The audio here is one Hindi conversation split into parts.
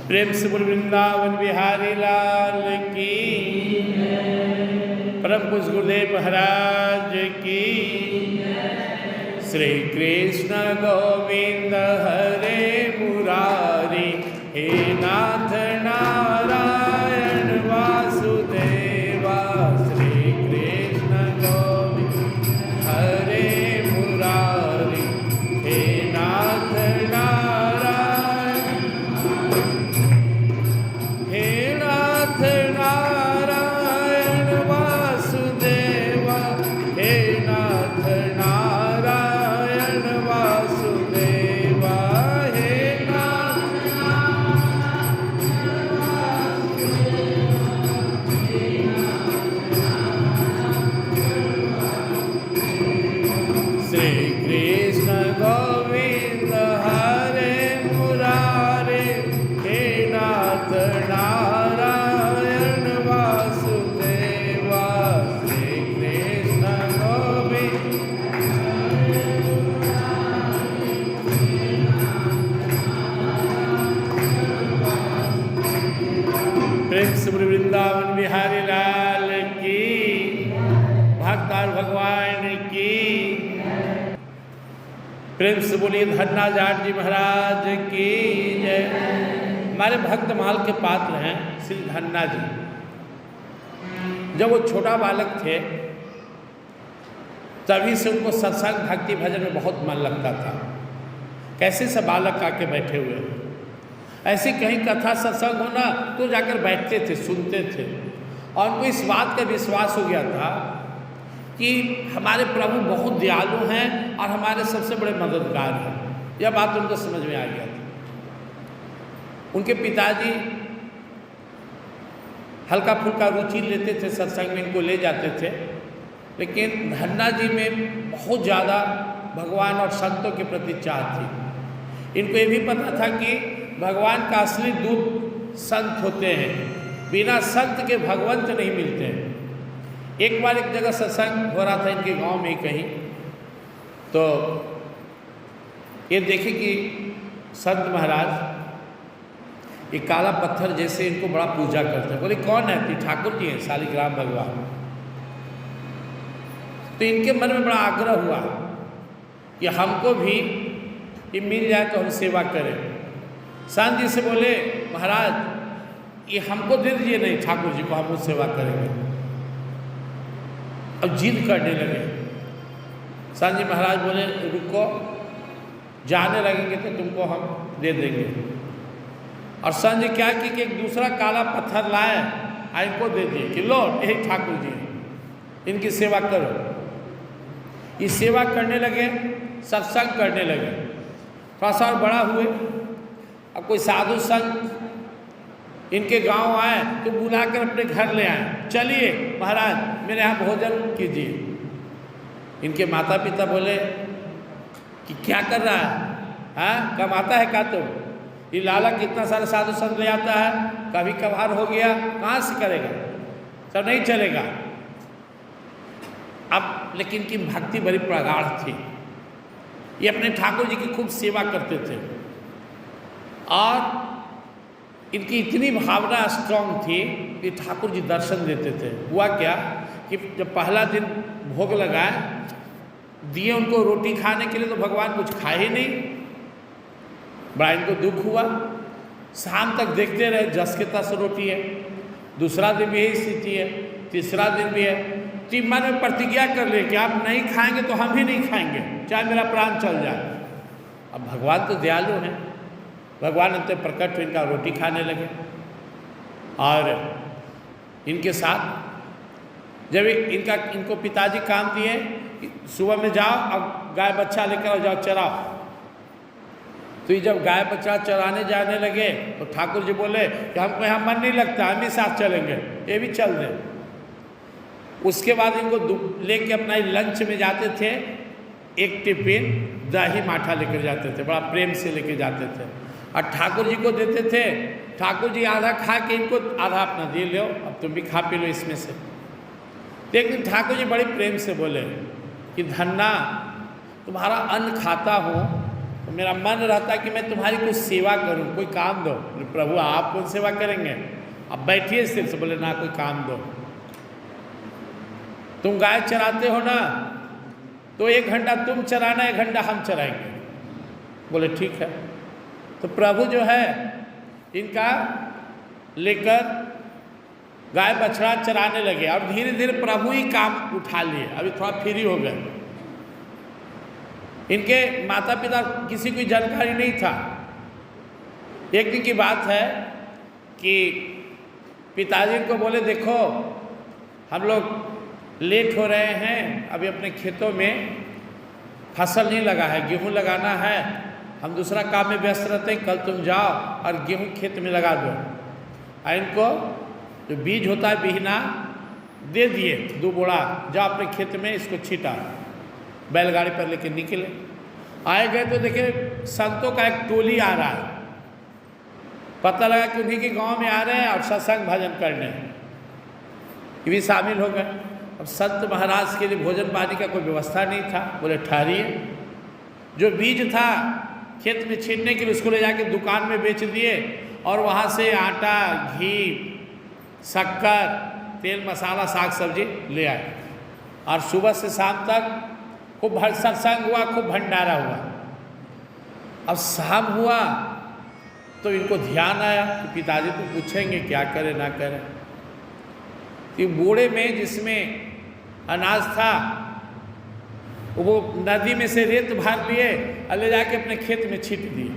प्रेम से बोल वृंदावन बिहारी लाल की, परम पूज्य गुरुदेव महाराज की। श्री कृष्ण गोविंद हरे मुरारी, हे नाथ नारायण वासुदेवा। श्री कृष्ण गोविंद हरे मुरारी, हे नाथ नारायण, हे नाथ नारायण वासुदेवा, हे नाथ नारायण वासुदेवा, हे नाथ। श्री कृष्ण गोविंद हरे मुरारे, हे नाथ नारायण वासुदेवा। श्री कृष्ण गोविंद। प्रेम से बोलिए वृंदावन बिहारी लाल की, भक्तार भगवान की। प्रेम से बोलिए धन्ना जाट जी महाराज की जय। हमारे भक्त माल के पात्र हैं श्री धन्ना जी। जब वो छोटा बालक थे तभी से उनको सत्संग भक्ति भजन में बहुत मन लगता था। कैसे सब बालक आके बैठे हुए हैं, ऐसे कहीं कथा सत्संग होना तो जाकर बैठते थे, सुनते थे। और उनको इस बात का विश्वास हो गया था कि हमारे प्रभु बहुत दयालु हैं और हमारे सबसे बड़े मददगार हैं। यह बात उनको समझ में आ गया था। उनके पिताजी हल्का फुल्का रुचि लेते थे सत्संग में, इनको ले जाते थे। लेकिन धन्ना जी में बहुत ज़्यादा भगवान और संतों के प्रति चाह थी। इनको ये भी पता था कि भगवान का असली दूत संत होते हैं, बिना संत के भगवंत नहीं मिलते हैं। एक बार एक जगह सत्संग हो रहा था इनके गांव में ही कहीं, तो ये देखे कि संत महाराज ये काला पत्थर जैसे इनको बड़ा पूजा करते हैं। बोले कौन है? कि ठाकुर जी हैं, शालिग्राम भगवान। तो इनके मन में बड़ा आग्रह हुआ कि हमको भी ये मिल जाए तो हम सेवा करें। संत जी से बोले महाराज ये हमको दे दीजिए, नहीं ठाकुर जी को हम सेवा करेंगे। अब जिद करने लगे। संत जी महाराज बोले रुको, जाने लगेंगे तो तुमको हम दे देंगे। और संत जी क्या कि एक दूसरा काला पत्थर लाए, इनको दे दिए कि लो यही ठाकुर जी, इनकी सेवा करो। ये सेवा करने लगे, सत्संग करने लगे। थोड़ा सा और बड़ा हुए, अब कोई साधु संत इनके गांव आए तो बुलाकर अपने घर ले आए, चलिए महाराज मेरे यहाँ भोजन कीजिए। इनके माता पिता बोले कि क्या कर रहा है, हाँ कमाता है क्या तुम? ये लाला कितना सारा साधु संत ले आता है, कभी कभार हो गया, कहाँ से करेगा, सब नहीं चलेगा। अब लेकिन इनकी भक्ति बड़ी प्रगाढ़ थी। ये अपने ठाकुर जी की खूब सेवा करते थे और इनकी इतनी भावना स्ट्रांग थी कि ठाकुर जी दर्शन देते थे। हुआ क्या कि जब पहला दिन भोग लगाए, दिए उनको रोटी खाने के लिए, तो भगवान कुछ खाए ही नहीं। बड़ा इनको दुख हुआ। शाम तक देखते रहे, जस के तस रोटी है। दूसरा दिन भी यही स्थिति है, तीसरा दिन भी है। तो मन में प्रतिज्ञा कर ले कि आप नहीं खाएंगे तो हम भी नहीं खाएंगे, चाहे मेरा प्राण चल जाए। अब भगवान तो दयालु हैं, भगवान अंत प्रकट इनका रोटी खाने लगे। और इनके साथ जब इनको पिताजी काम दिए कि सुबह में जाओ अब गाय बच्चा लेकर आओ, जाओ चराओ। तो ये जब गाय बच्चा चराने जाने लगे तो ठाकुर जी बोले कि हमको यहाँ मन नहीं लगता, हम भी साथ चलेंगे, ये भी चल दें। उसके बाद इनको लेके अपना लंच में जाते थे, एक टिफिन दही माठा लेकर जाते थे, बड़ा प्रेम से लेकर जाते थे। और ठाकुर जी को देते थे। ठाकुर जी आधा खा के इनको आधा अपना दे लो, अब तुम भी खा पी लो इसमें से। लेकिन ठाकुर जी बड़े प्रेम से बोले कि धन्ना तुम्हारा अन्न खाता हूँ तो मेरा मन रहता कि मैं तुम्हारी कुछ सेवा करूं, कोई काम दो। बोले प्रभु आप कौन सेवा करेंगे, अब बैठिए सिर्फ से। बोले ना कोई काम दो। तुम गाय चराते हो ना, तो 1 घंटा तुम चराना, 1 घंटा हम चराएंगे। बोले ठीक है। तो प्रभु जो है इनका लेकर गाय बछड़ा चराने लगे और धीरे धीरे प्रभु ही काम उठा लिए। अभी थोड़ा फ्री हो गए। इनके माता पिता किसी को जानकारी नहीं था। एक दिन की बात है कि पिताजी को बोले देखो हम लोग लेट हो रहे हैं, अभी अपने खेतों में फसल नहीं लगा है, गेहूं लगाना है, हम दूसरा काम में व्यस्त रहते हैं, कल तुम जाओ और गेहूं खेत में लगा दो। और इनको जो बीज होता है बिहना दे दिए, 2 बोरा, जाओ अपने खेत में इसको छीटा। बैलगाड़ी पर लेके निकले। आए गए तो देखे संतों का एक टोली आ रहा है। पता लगा कि उन्हीं के गांव में आ रहे हैं और सत्संग भजन करने, ये भी शामिल हो गए। अब संत महाराज के लिए भोजन पानी का कोई व्यवस्था नहीं था। बोले ठहरिए, जो बीज था खेत में छीटने के लिए उसको ले जाके दुकान में बेच दिए और वहाँ से आटा, घी, शक्कर, तेल, मसाला, साग सब्जी ले आए। और सुबह से शाम तक खूब सत्संग हुआ, खूब भंडारा हुआ। अब शाम हुआ तो इनको ध्यान आया कि पिताजी तो पूछेंगे क्या करें ना करें। कि बोड़े में जिसमें अनाज था वो नदी में से रेत भर लिए और ले जाके अपने खेत में छीट दिए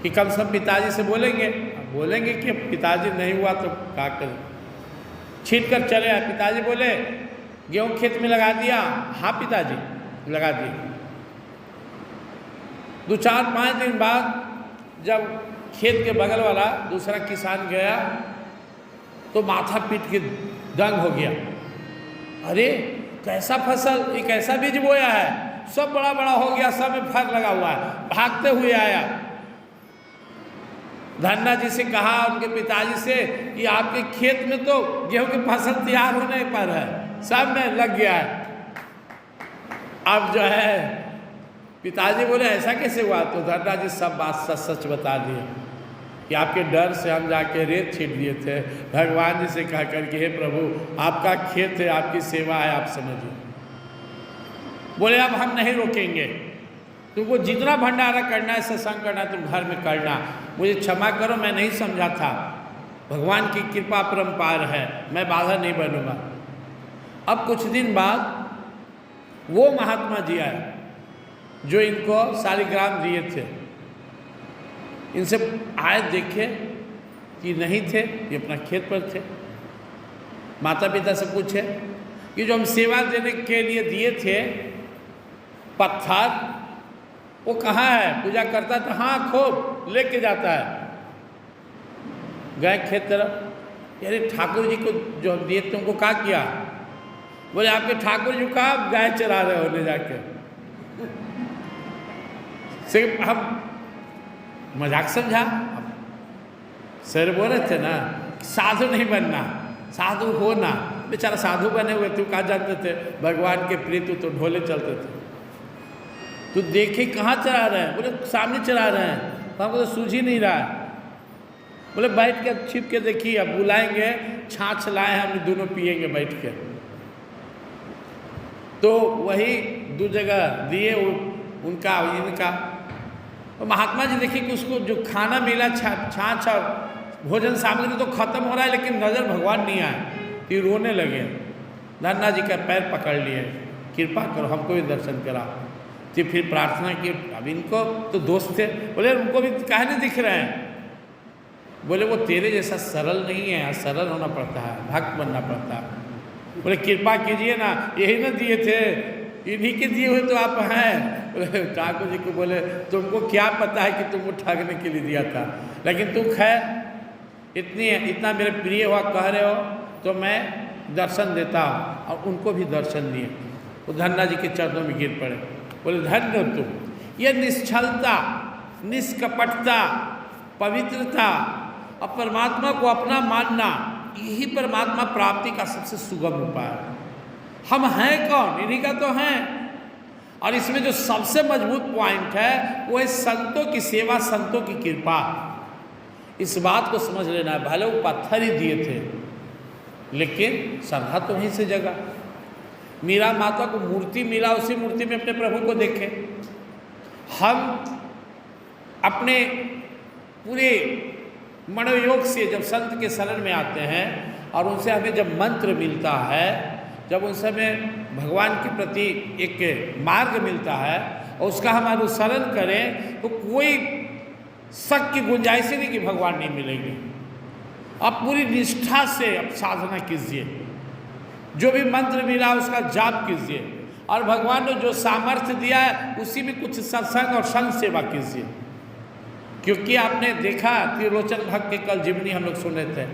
कि कम से कम पिताजी से बोलेंगे कि पिताजी नहीं हुआ तो क्या करें। छीट कर चले आए। पिताजी बोले गेहूं खेत में लगा दिया। हाँ पिताजी लगा दिए। 2-4-5 दिन बाद जब खेत के बगल वाला दूसरा किसान गया तो माथा पीट के दंग हो गया। अरे कैसा फसल, ये कैसा बीज बोया है, सब बड़ा बड़ा हो गया, सब में फल लगा हुआ है। भागते हुए आया, धन्ना जी से कहा उनके पिताजी से कि आपके खेत में तो गेहूं की फसल तैयार होने पर है, सब में लग गया है। अब जो है पिताजी बोले ऐसा कैसे हुआ। तो धन्ना जी सब बात सच सच बता दिए कि आपके डर से हम जाके रेत छीट दिए थे, भगवान जी से कह कर कि हे प्रभु आपका खेत है, आपकी सेवा है, आप समझिए। बोले अब हम नहीं रोकेंगे, तुमको जितना भंडारा करना है, सत्संग करना है, तुम घर में करना। मुझे क्षमा करो, मैं नहीं समझा था, भगवान की कृपा परम्पार है, मैं बाधा नहीं बनूंगा। अब कुछ दिन बाद वो महात्मा जी आए जो इनको शालिग्राम दिए थे। इनसे आए, देखे कि नहीं थे, ये अपना खेत पर थे। माता पिता से पूछे कि जो हम सेवा देने के लिए दिए थे पत्थर, वो कहाँ है, पूजा करता था। हाँ खूब लेके जाता है। गए खेत तरफ, यानी ठाकुर जी को जो हम दिए थे उनको क्या किया। बोले आपके ठाकुर जी का आप गाय चरा रहे हो ले जाके। सिर्फ हम मजाक समझा। सर बोल रहे थे ना साधु नहीं बनना, साधु हो ना। बेचारा साधु बने हुए तू कहाँ जानते थे, भगवान के प्रिय तू तो ढोले चलते थे। तू देखे कहाँ चरा रहे हैं। बोले सामने चरा रहे हैं। तो हमको तो सूझ ही नहीं रहा है। बोले बैठ के छिप के देखिए, अब बुलाएंगे, छाछ लाए हैं, हम दोनों पिएंगे बैठ के। तो वही 2 जगह दिए, उनका इनका। और महात्मा जी देखिए कि उसको जो खाना मिला, छाछ और भोजन सामग्री तो खत्म हो रहा है, लेकिन नज़र भगवान नहीं आए। फिर रोने लगे। धन्ना जी का पैर पकड़ लिए, कृपा करो हमको भी दर्शन करा। तो फिर प्रार्थना की। अब इनको तो दोस्त थे, बोले उनको भी काहे नहीं दिख रहे हैं। बोले वो तेरे जैसा सरल नहीं है, सरल होना पड़ता है, भक्त बनना पड़ता है। बोले कृपा कीजिए ना, यही ना दिए थे, इन्हीं के दिए हुए तो आप हैं। बोले ठाकुर जी को बोले तुमको क्या पता है कि तुमको ठगने के लिए दिया था, लेकिन तुम खैर इतना मेरे प्रिय हुआ कह रहे हो तो मैं दर्शन देता हूँ। और उनको भी दर्शन दिए। वो धन्ना जी के चरणों में गिर पड़े। बोले धन्य तुम, ये निश्चलता, निष्कपटता, पवित्रता और परमात्मा को अपना मानना, यही परमात्मा प्राप्ति का सबसे सुगम उपाय है। हम हैं कौन, इन्हीं का तो हैं। और इसमें जो सबसे मजबूत पॉइंट है वो है संतों की सेवा, संतों की कृपा। इस बात को समझ लेना है। भले वो पत्थर ही दिए थे लेकिन श्रद्धा तो वहीं से जगा। मीरा माता को मूर्ति मिला, उसी मूर्ति में अपने प्रभु को देखे। हम अपने पूरे मनोयोग से जब संत के शरण में आते हैं और उनसे हमें जब मंत्र मिलता है, जब उनसे हमें भगवान के प्रति एक मार्ग मिलता है और उसका हम अनुसरण करें तो कोई शक की गुंजाइश ही नहीं कि भगवान नहीं मिलेंगे। आप पूरी निष्ठा से अब साधना कीजिए, जो भी मंत्र मिला उसका जाप कीजिए और भगवान ने जो सामर्थ्य दिया है उसी में कुछ सत्संग और संग सेवा कीजिए। क्योंकि आपने देखा त्रिलोचन भक्त के कल जीवनी हम लोग सुने थे,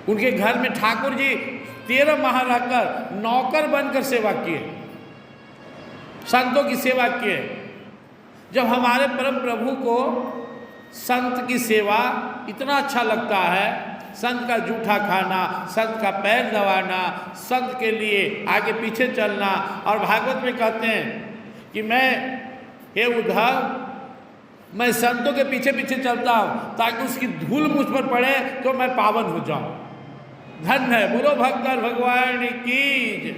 उनके घर में ठाकुर जी 13 माह रहकर नौकर बनकर सेवा किए, संतों की सेवा किए। जब हमारे परम प्रभु को संत की सेवा इतना अच्छा लगता है, संत का जूठा खाना, संत का पैर दबाना, संत के लिए आगे पीछे चलना, और भागवत में कहते हैं कि हे उद्धव, मैं संतों के पीछे पीछे चलता हूँ ताकि उसकी धूल मुझ पर पड़े तो मैं पावन हो जाऊँ। धन्य है बोलो भक्तर भगवान की।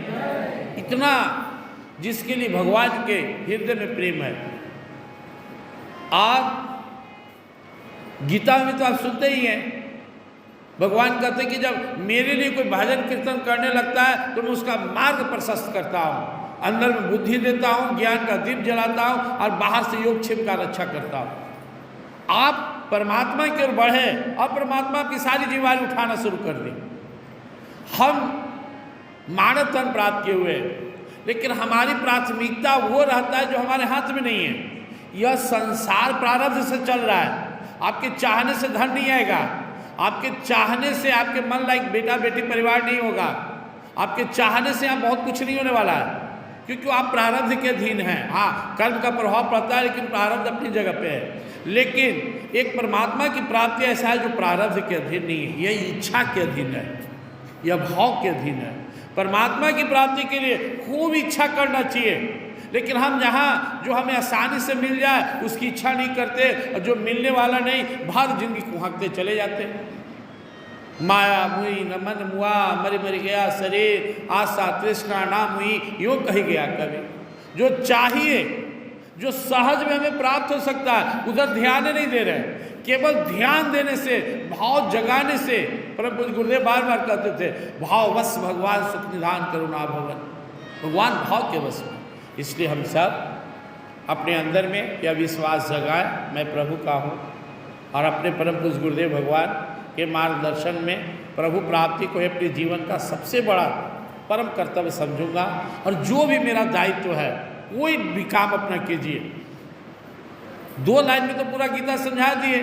इतना जिसके लिए भगवान के हृदय में प्रेम है। और गीता में तो आप सुनते ही हैं, भगवान कहते हैं कि जब मेरे लिए कोई भजन कीर्तन करने लगता है तो मैं उसका मार्ग प्रशस्त करता हूँ, अंदर में बुद्धि देता हूँ, ज्ञान का दीप जलाता हूँ और बाहर से योग क्षेम का रक्षा करता हूँ। आप परमात्मा की ओर बढ़े और परमात्मा की सारी जिम्मेदारी उठाना शुरू कर दें। हम मानव तन प्राप्त किए हुए, लेकिन हमारी प्राथमिकता वो रहता है जो हमारे हाथ में नहीं है। यह संसार प्रारब्ध से चल रहा है। आपके चाहने से धन नहीं आएगा, आपके चाहने से आपके मन लायक बेटा बेटी परिवार नहीं होगा, आपके चाहने से यहाँ बहुत कुछ नहीं होने वाला है, क्योंकि आप प्रारब्ध के अधीन हैं। हाँ, कर्म का प्रभाव पड़ता है लेकिन प्रारब्ध अपनी जगह पे है। लेकिन एक परमात्मा की प्राप्ति ऐसा है जो प्रारब्ध के अधीन नहीं है, यह इच्छा के अधीन है, यह भाव के अधीन है। परमात्मा की प्राप्ति के लिए खूब इच्छा करना चाहिए, लेकिन हम यहाँ जो हमें आसानी से मिल जाए उसकी इच्छा नहीं करते, और जो मिलने वाला नहीं भर जिंदगी कुहकते चले जाते। माया मुई न मन मुआ, मर मर गया शरीर, आशा तृष्णा ना मुई, यूँ कही गया कवि। जो चाहिए, जो सहज में हमें प्राप्त हो सकता है, उधर ध्यान नहीं दे रहे। केवल ध्यान देने से, भाव जगाने से, परम पूज्य गुरुदेव बार बार कहते थे, भाववश भगवान सुख निधान करुणा भवन। भगवान भाव के वश में। इसलिए हम सब अपने अंदर में यह विश्वास जगाएं, मैं प्रभु का हूँ, और अपने परम पूज्य गुरुदेव भगवान के मार्गदर्शन में प्रभु प्राप्ति को अपने जीवन का सबसे बड़ा परम कर्तव्य समझूंगा। और जो भी मेरा दायित्व है कोई भी काम अपना कीजिए। 2 लाइन में तो पूरा गीता समझा दिए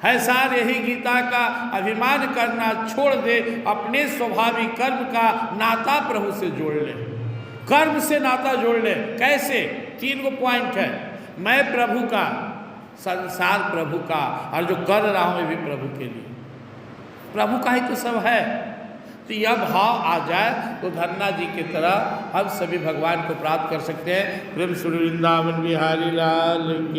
है। सार यही गीता का अभिमान करना छोड़ दे, अपने स्वाभाविक कर्म का नाता प्रभु से जोड़ ले। कर्म से नाता जोड़ ले। कैसे? 3 गो पॉइंट है। मैं प्रभु का, संसार प्रभु का, और जो कर रहा हूँ भी प्रभु के लिए। प्रभु का ही तो सब है। तो यह भाव आ जाए तो धन्ना जी की तरह हम सभी भगवान को प्राप्त कर सकते हैं। प्रेम श्री वृंदावन बिहारी लाल।